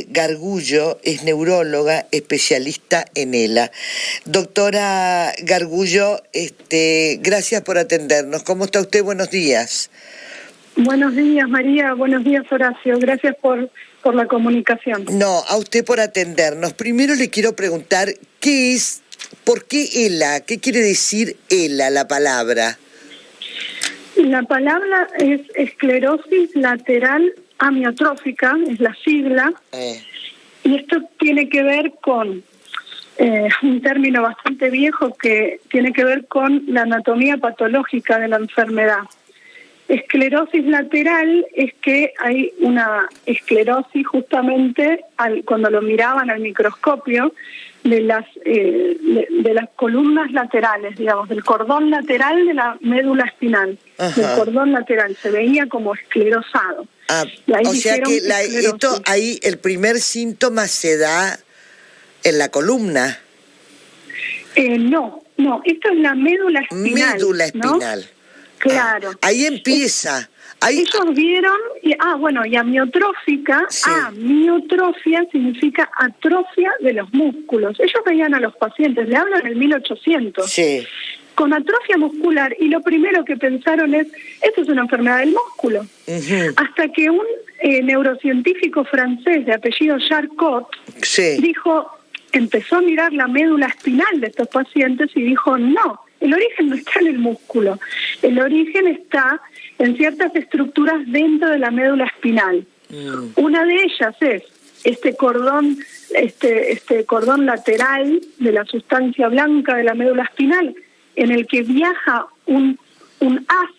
Gargullo es neuróloga especialista en ELA. Doctora Gargullo, gracias por atendernos. ¿Cómo está usted? Buenos días. Buenos días, María. Buenos días, Horacio. Gracias por la comunicación. No, a usted por atendernos. Primero le quiero preguntar, ¿por qué ELA? ¿Qué quiere decir ELA, la palabra? La palabra es esclerosis lateral amiotrófica, es la sigla, y esto tiene que ver con un término bastante viejo que tiene que ver con la anatomía patológica de la enfermedad. Esclerosis lateral es que hay una esclerosis justamente cuando lo miraban al microscopio de las columnas laterales, digamos, del cordón lateral de la médula espinal. Ajá. Del cordón lateral, se veía como esclerosado. O sea que ahí el primer síntoma se da en la columna. No, esto es la médula espinal. Médula espinal. ¿No? Claro. Ahí empieza. Ellos vieron, y amiotrófica, sí. Amiotrofia significa atrofia de los músculos. Ellos veían a los pacientes, le hablo en el 1800, sí. Con atrofia muscular, y lo primero que pensaron es, esto es una enfermedad del músculo. Uh-huh. Hasta que un neurocientífico francés de apellido Charcot sí. Empezó a mirar la médula espinal de estos pacientes y dijo, no, el origen no está en el músculo, el origen está en ciertas estructuras dentro de la médula espinal. Una de ellas es este cordón lateral de la sustancia blanca de la médula espinal, en el que viaja un haz,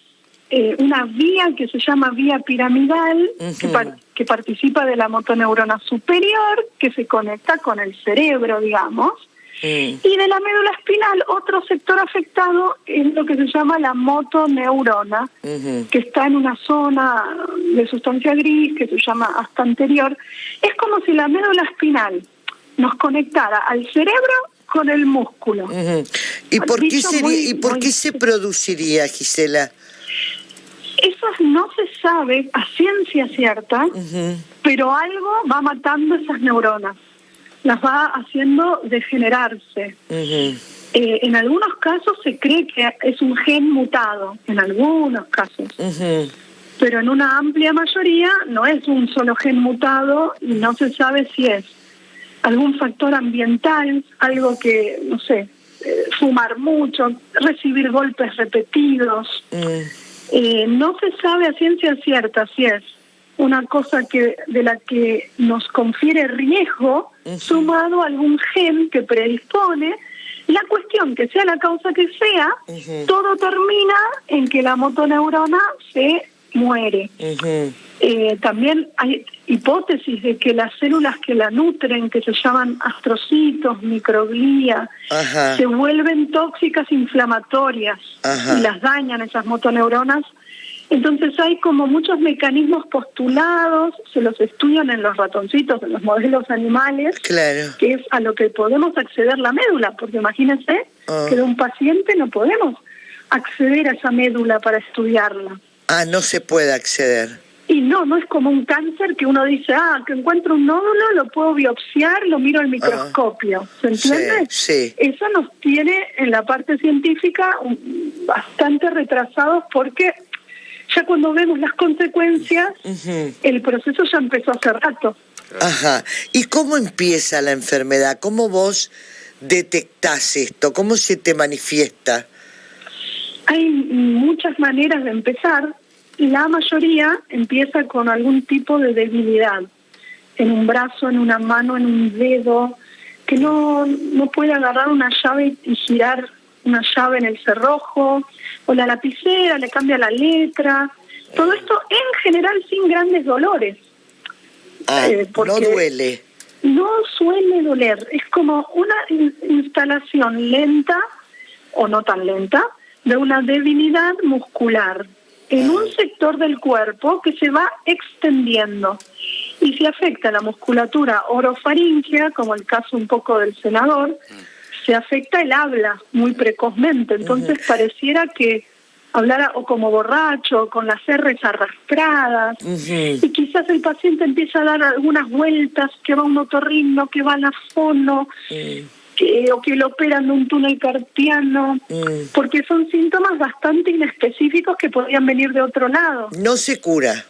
una vía que se llama vía piramidal, uh-huh. que participa de la motoneurona superior, que se conecta con el cerebro, digamos. Y de la médula espinal, otro sector afectado es lo que se llama la motoneurona, uh-huh. que está en una zona de sustancia gris que se llama hasta anterior. Es como si la médula espinal nos conectara al cerebro con el músculo. Uh-huh. ¿Y por qué se produciría, Gisela? Eso no se sabe a ciencia cierta, uh-huh. pero algo va matando esas neuronas. Las va haciendo degenerarse. Uh-huh. En algunos casos se cree que es un gen mutado, en algunos casos. Uh-huh. Pero en una amplia mayoría no es un solo gen mutado y no se sabe si es algún factor ambiental, algo que, no sé, fumar mucho, recibir golpes repetidos. No se sabe a ciencia cierta si es una cosa de la que nos confiere riesgo, uh-huh. sumado a algún gen que predispone. La cuestión que sea la causa que sea, uh-huh. todo termina en que la motoneurona se muere. Uh-huh. También hay hipótesis de que las células que la nutren, que se llaman astrocitos, microglía, uh-huh. se vuelven tóxicas inflamatorias, uh-huh. y las dañan esas motoneuronas. Entonces hay como muchos mecanismos postulados, se los estudian en los ratoncitos, en los modelos animales, claro. que es a lo que podemos acceder la médula, porque imagínense que de un paciente no podemos acceder a esa médula para estudiarla. No se puede acceder. Y no es como un cáncer que uno dice, que encuentro un nódulo, lo puedo biopsiar, lo miro al microscopio. ¿Se entiende? Sí. Eso nos tiene en la parte científica bastante retrasados porque ya cuando vemos las consecuencias, uh-huh. el proceso ya empezó hace rato. Ajá. ¿Y cómo empieza la enfermedad? ¿Cómo vos detectás esto? ¿Cómo se te manifiesta? Hay muchas maneras de empezar. La mayoría empieza con algún tipo de debilidad. En un brazo, en una mano, en un dedo, que no puede agarrar una llave y girar una llave en el cerrojo, o la lapicera, le cambia la letra. Todo esto en general sin grandes dolores. No duele. No suele doler. Es como una instalación lenta, o no tan lenta, de una debilidad muscular en un sector del cuerpo que se va extendiendo. Y si afecta la musculatura orofaríngea, como el caso un poco del senador, se afecta el habla muy precozmente. Entonces pareciera que hablar o como borracho, con las R's arrastradas, y quizás el paciente empieza a dar algunas vueltas, que va a un otorrino, que va a la fono, o que lo operan de un túnel carpiano, porque son síntomas bastante inespecíficos que podrían venir de otro lado. No se cura.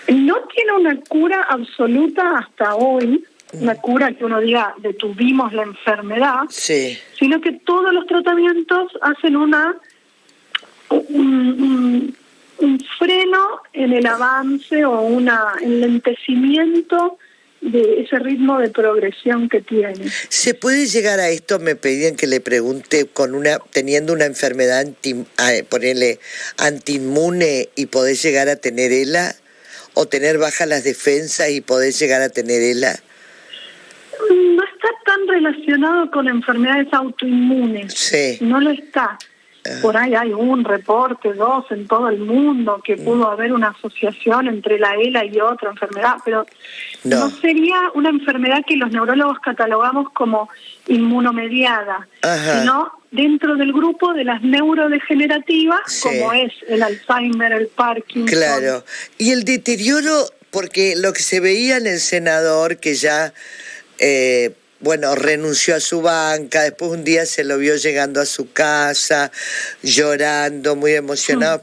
No tiene una cura absoluta hasta hoy, una cura que uno diga detuvimos la enfermedad, sí, sino que todos los tratamientos hacen un freno en el avance o un enlentecimiento de ese ritmo de progresión que tiene. ¿Se puede llegar a esto? Me pedían que le pregunte, teniendo una enfermedad ponerle antiinmune y poder llegar a tener ELA, o tener bajas las defensas y poder llegar a tener ELA. No está tan relacionado con enfermedades autoinmunes. Sí. No lo está. Por ahí hay un reporte, 2 en todo el mundo, que pudo haber una asociación entre la ELA y otra enfermedad, pero no sería una enfermedad que los neurólogos catalogamos como inmunomediada, sino dentro del grupo de las neurodegenerativas, como es el Alzheimer, el Parkinson. Claro. Y el deterioro, porque lo que se veía en el senador, que ya... renunció a su banca, después un día se lo vio llegando a su casa, llorando, muy emocionado.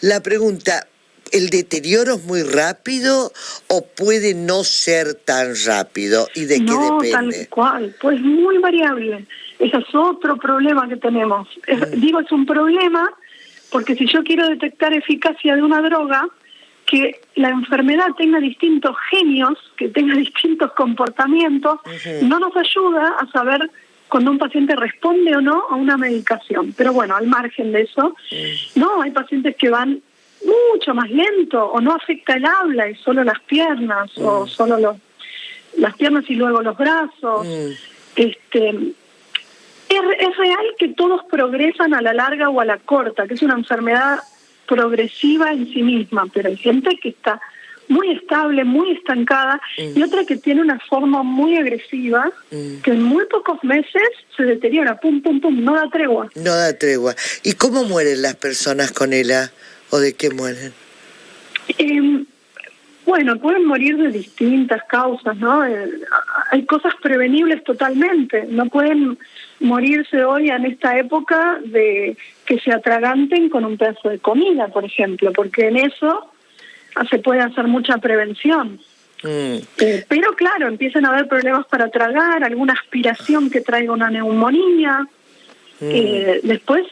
La pregunta, ¿el deterioro es muy rápido o puede no ser tan rápido? ¿Y de qué depende? No, tal cual, pues muy variable. Ese es otro problema que tenemos. Es un problema porque si yo quiero detectar eficacia de una droga, que la enfermedad tenga distintos genios, que tenga distintos comportamientos, no nos ayuda a saber cuando un paciente responde o no a una medicación. Pero bueno, al margen de eso, no, hay pacientes que van mucho más lento, o no afecta el habla y solo las piernas, o solo las piernas y luego los brazos. Es real que todos progresan a la larga o a la corta, que es una enfermedad progresiva en sí misma, pero hay gente que está muy estable, muy estancada, y otra que tiene una forma muy agresiva, que en muy pocos meses se deteriora, pum, pum, pum, no da tregua. No da tregua. ¿Y cómo mueren las personas con ELA? ¿O de qué mueren? Pueden morir de distintas causas, ¿no? Hay cosas prevenibles totalmente. No pueden morirse hoy en esta época de que se atraganten con un pedazo de comida, por ejemplo, porque en eso se puede hacer mucha prevención. Pero claro, empiezan a haber problemas para tragar, alguna aspiración que traiga una neumonía. Después,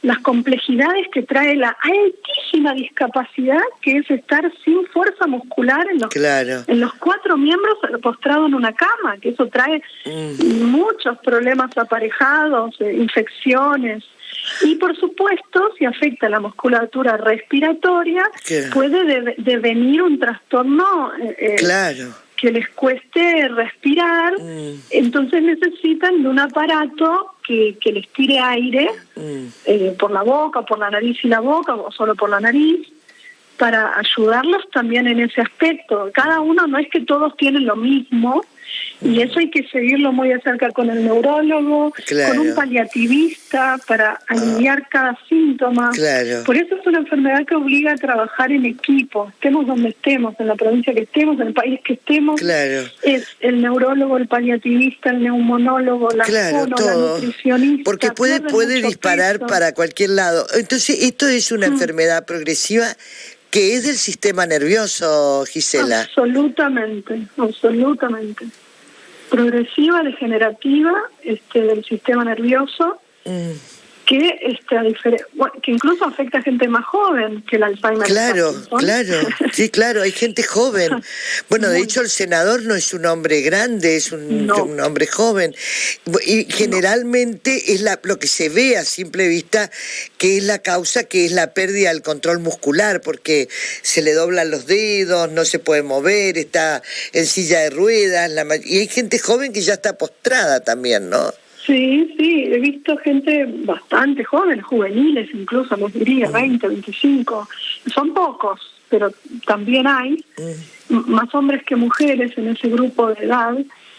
las complejidades que trae la altísima discapacidad, que es estar sin fuerza muscular en los 4 miembros postrado en una cama, que eso trae muchos problemas aparejados, infecciones. Y por supuesto, si afecta la musculatura respiratoria, puede devenir un trastorno que les cueste respirar, entonces necesitan de un aparato que les tire aire por la boca, por la nariz y la boca, o solo por la nariz, para ayudarlos también en ese aspecto. Cada uno, no es que todos tienen lo mismo, y eso hay que seguirlo muy de cerca con el neurólogo, con un paliativista, para aliviar cada síntoma. Por eso es una enfermedad que obliga a trabajar en equipo, estemos donde estemos, en la provincia que estemos, en el país que estemos. Es el neurólogo, el paliativista, el neumonólogo, la fono, la nutricionista. Porque puede disparar para cualquier lado. Entonces, esto es una enfermedad progresiva que es del sistema nervioso, Gisela. Absolutamente. Progresiva, degenerativa, del sistema nervioso, que que incluso afecta a gente más joven que el Alzheimer. Claro, sí, claro, hay gente joven. Bueno, de hecho el senador no es un hombre grande, es un hombre joven. Y generalmente es lo que se ve a simple vista, que es la causa, que es la pérdida del control muscular, porque se le doblan los dedos, no se puede mover, está en silla de ruedas, y hay gente joven que ya está postrada también, ¿no? Sí, he visto gente bastante joven, juveniles incluso, les diría, 20, 25. Son pocos, pero también hay más hombres que mujeres en ese grupo de edad.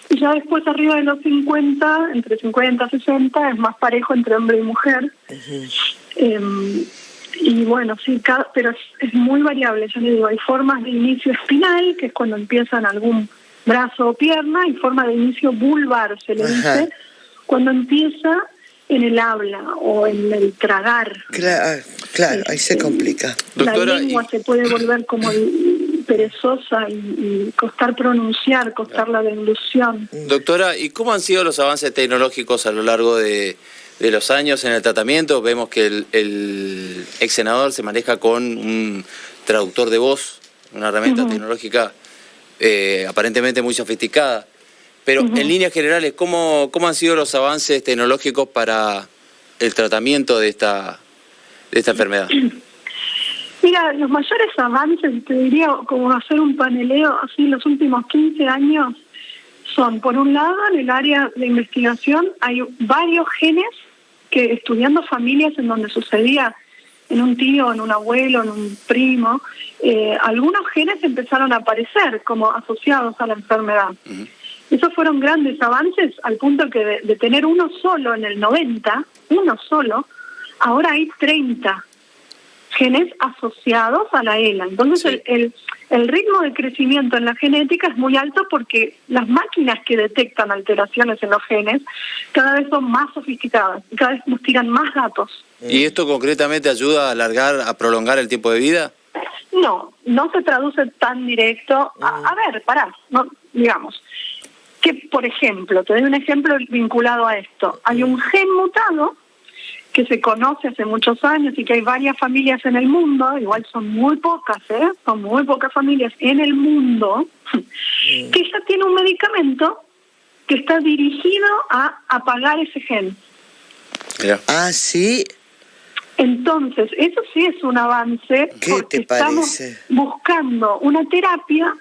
Y ya después, arriba de los 50, entre 50 y 60, es más parejo entre hombre y mujer. Y bueno, sí, pero es muy variable. Yo le digo, hay formas de inicio espinal, que es cuando empiezan algún brazo o pierna, y forma de inicio vulvar, se le dice, cuando empieza en el habla o en el tragar. Claro, ahí se complica. Doctora, la lengua se puede volver como perezosa y costar pronunciar, costar la deglución. Doctora, ¿y cómo han sido los avances tecnológicos a lo largo de los años en el tratamiento? Vemos que el ex senador se maneja con un traductor de voz, una herramienta tecnológica aparentemente muy sofisticada. Pero en líneas generales, ¿cómo han sido los avances tecnológicos para el tratamiento de esta enfermedad? Mira, los mayores avances, te diría, como hacer un paneleo así los últimos 15 años, son, por un lado, en el área de investigación hay varios genes que, estudiando familias en donde sucedía en un tío, en un abuelo, en un primo, algunos genes empezaron a aparecer como asociados a la enfermedad. Esos fueron grandes avances al punto que de tener uno solo en el 90, uno solo, ahora hay 30 genes asociados a la ELA. Entonces el ritmo de crecimiento en la genética es muy alto porque las máquinas que detectan alteraciones en los genes cada vez son más sofisticadas y cada vez nos tiran más datos. ¿Y esto concretamente ayuda a prolongar el tiempo de vida? No se traduce tan directo. A ver, digamos que, por ejemplo, te doy un ejemplo vinculado a esto. Hay un gen mutado que se conoce hace muchos años y que hay varias familias en el mundo, igual son muy pocas, son muy pocas familias en el mundo, que ya tiene un medicamento que está dirigido a apagar ese gen. Ah, ¿sí? Entonces, eso sí es un avance. ¿Qué te parece? Estamos buscando una terapia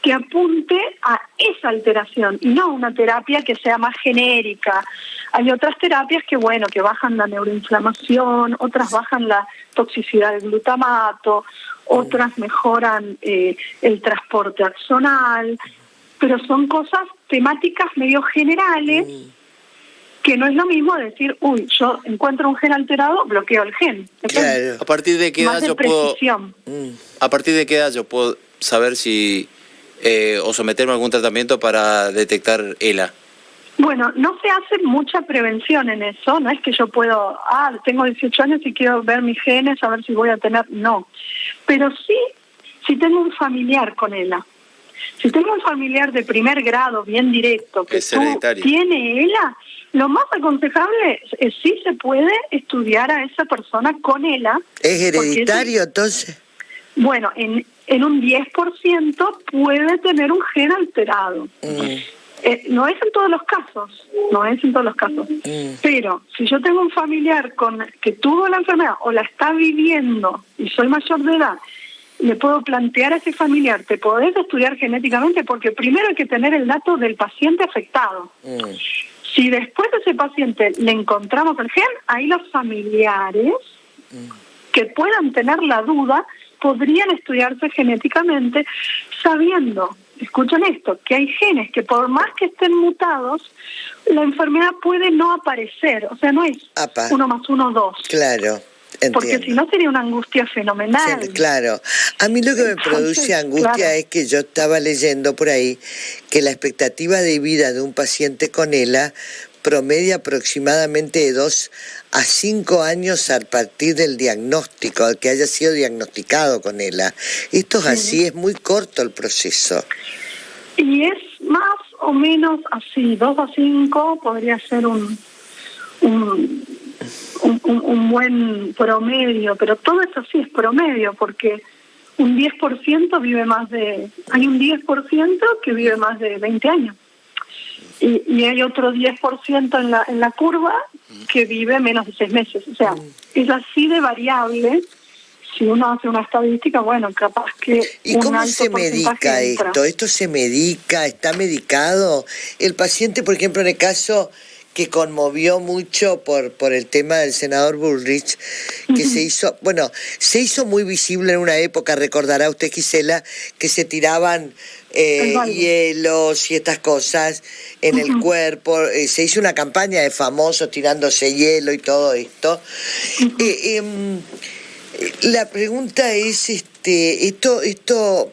que apunte a esa alteración y no una terapia que sea más genérica. Hay otras terapias que, que bajan la neuroinflamación, otras bajan la toxicidad del glutamato, otras mejoran el transporte axonal, pero son cosas temáticas medio generales que no es lo mismo decir, yo encuentro un gen alterado, bloqueo el gen. Claro. ¿A partir de qué edad yo puedo saber si o someterme a algún tratamiento para detectar ELA? Bueno, no se hace mucha prevención en eso, no es que yo puedo, tengo 18 años y quiero ver mis genes, a ver si voy a tener, no. Pero sí, si tengo un familiar con ELA, si tengo un familiar de primer grado, bien directo, que tiene ELA, lo más aconsejable es si se puede estudiar a esa persona con ELA. ¿Es hereditario entonces? Bueno, en un 10% puede tener un gen alterado. No es en todos los casos, pero si yo tengo un familiar que tuvo la enfermedad o la está viviendo y soy mayor de edad, le puedo plantear a ese familiar, te podés estudiar genéticamente porque primero hay que tener el dato del paciente afectado. Si después de ese paciente le encontramos el gen, ahí los familiares que puedan tener la duda podrían estudiarse genéticamente sabiendo, escuchen esto, que hay genes que por más que estén mutados, la enfermedad puede no aparecer, o sea, no es 1 más 1, 2. Claro. Entiendo. Porque si no sería una angustia fenomenal. Sí, claro. A mí lo que me produce angustia es que yo estaba leyendo por ahí que la expectativa de vida de un paciente con ELA promedia aproximadamente de 2 a 5 años a partir del diagnóstico, al que haya sido diagnosticado con ELA. Esto es así, es muy corto el proceso. Y es más o menos así, 2 a 5 podría ser un buen promedio, pero todo es así, es promedio, porque un 10% vive hay un 10% que vive más de 20 años. Y hay otro 10% en la curva que vive menos de 6 meses. O sea, es así de variable. Si uno hace una estadística, capaz que... ¿Y cómo se medica esto? ¿Esto se medica? ¿Está medicado? El paciente, por ejemplo, en el caso que conmovió mucho por el tema del senador Bullrich, que se hizo muy visible en una época, recordará usted, Gisela, que se tiraban hielos y estas cosas en el cuerpo. Se hizo una campaña de famosos tirándose hielo y todo esto. La pregunta es, esto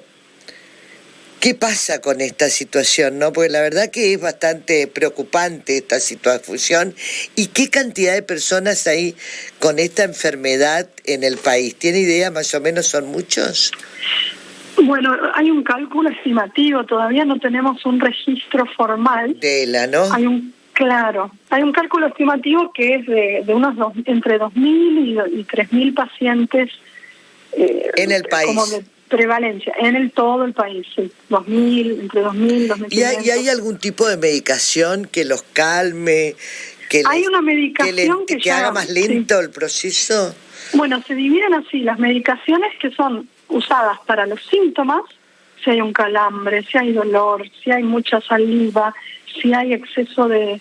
¿qué pasa con esta situación, no? Porque la verdad que es bastante preocupante esta situación. ¿Y qué cantidad de personas hay con esta enfermedad en el país? ¿Tiene idea más o menos? ¿Son muchos? Bueno, hay un cálculo estimativo, todavía no tenemos un registro formal. ¿No? Hay un cálculo estimativo que es de unos entre 2.000 y 3.000 pacientes en el país. Como de prevalencia, en todo el país, sí. 2.000, entre 2.000, 2.500. ¿Y hay algún tipo de medicación que los calme? Hay una medicación que haga más lento el proceso. Bueno, se dividen así, las medicaciones que son usadas para los síntomas, si hay un calambre, si hay dolor, si hay mucha saliva, si hay exceso de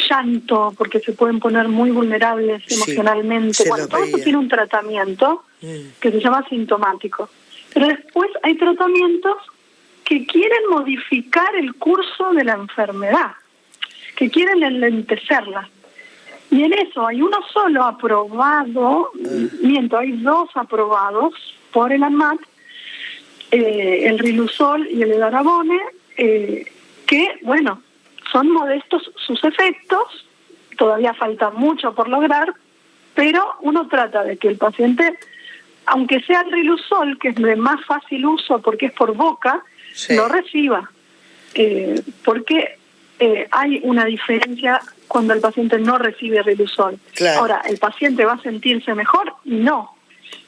llanto, porque se pueden poner muy vulnerables emocionalmente. Bueno, todo eso tiene un tratamiento que se llama sintomático. Pero después hay tratamientos que quieren modificar el curso de la enfermedad, que quieren enlentecerla. Y en eso hay uno solo aprobado, hay 2 aprobados por el ANMAT, el Riluzol y el Edarabone, que, bueno, son modestos sus efectos, todavía falta mucho por lograr, pero uno trata de que el paciente, aunque sea el Riluzol, que es de más fácil uso porque es por boca, lo reciba, porque hay una diferencia cuando el paciente no recibe Riluzol. Claro. Ahora, ¿el paciente va a sentirse mejor? No,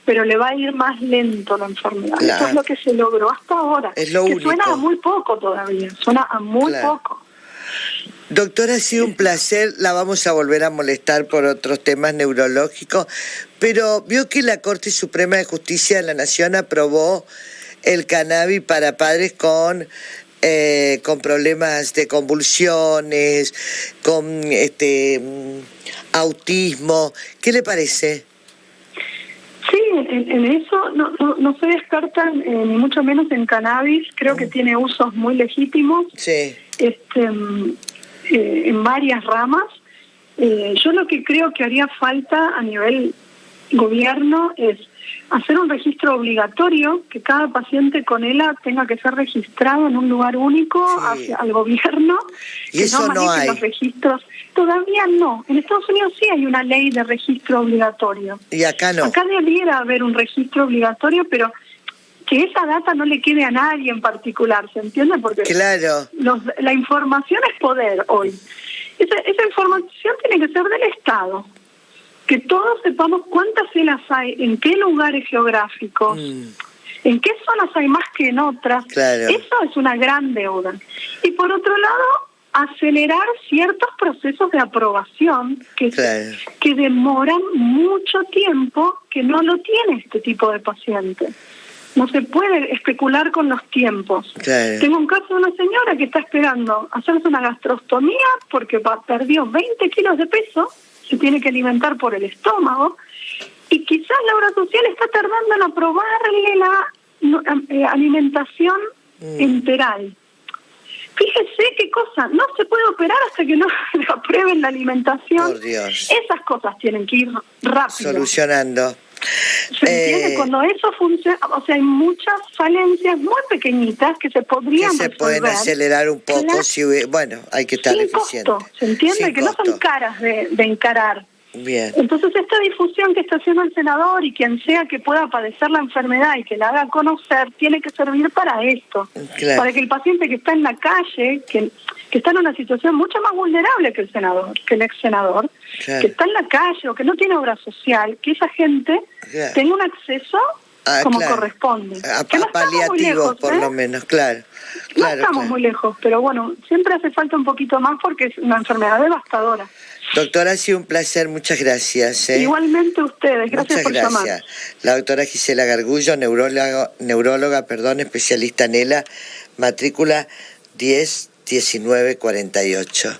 pero le va a ir más lento la enfermedad. Claro. Eso es lo que se logró hasta ahora. Es lo único. Suena a muy poco todavía, suena a muy poco. Doctora, ha sido un placer, la vamos a volver a molestar por otros temas neurológicos, pero vio que la Corte Suprema de Justicia de la Nación aprobó el cannabis para padres con problemas de convulsiones, con autismo. ¿Qué le parece? Sí, en eso no se descartan ni mucho menos en cannabis. Creo que tiene usos muy legítimos. Sí. En varias ramas. Yo lo que creo que haría falta a nivel gobierno es hacer un registro obligatorio, que cada paciente con ELA tenga que ser registrado en un lugar único al gobierno. Y que eso no hay. Los registros. Todavía no. En Estados Unidos sí hay una ley de registro obligatorio. Y acá no. Acá debiera haber un registro obligatorio, pero que esa data no le quede a nadie en particular, ¿se entiende? Porque claro. La información es poder hoy. Esa información tiene que ser del Estado. Que todos sepamos cuántas celas hay, en qué lugares geográficos, en qué zonas hay más que en otras. Claro. Eso es una gran deuda. Y por otro lado, acelerar ciertos procesos de aprobación que demoran mucho tiempo, que no lo tiene este tipo de paciente. No se puede especular con los tiempos. Claro. Tengo un caso de una señora que está esperando hacerse una gastrostomía porque perdió 20 kilos de peso, se tiene que alimentar por el estómago, y quizás la obra social está tardando en aprobarle la alimentación enteral. Fíjese qué cosa, no se puede operar hasta que no le aprueben la alimentación. Por Dios. Esas cosas tienen que ir rápido. Solucionando. ¿Se entiende? Cuando eso funciona, o sea, hay muchas falencias muy pequeñitas que se podrían resolver. Que se pueden acelerar un poco, si hay que estar eficiente. Sin costo, ¿se entiende? Sin que costo. No son caras de encarar. Bien. Entonces esta difusión que está haciendo el senador y quien sea que pueda padecer la enfermedad y que la haga conocer, tiene que servir para esto. Claro. Para que el paciente que está en la calle, que está en una situación mucho más vulnerable que el senador, que el ex senador, que está en la calle o que no tiene obra social, que esa gente tenga un acceso como corresponde. A que no paliativos lejos, por lo menos, claro. No estamos muy lejos, pero bueno, siempre hace falta un poquito más porque es una enfermedad devastadora. Doctora, ha sido un placer, muchas gracias. Igualmente ustedes, gracias por llamar. La doctora Gisela Gargullo, neuróloga, especialista en ELA, matrícula 101948.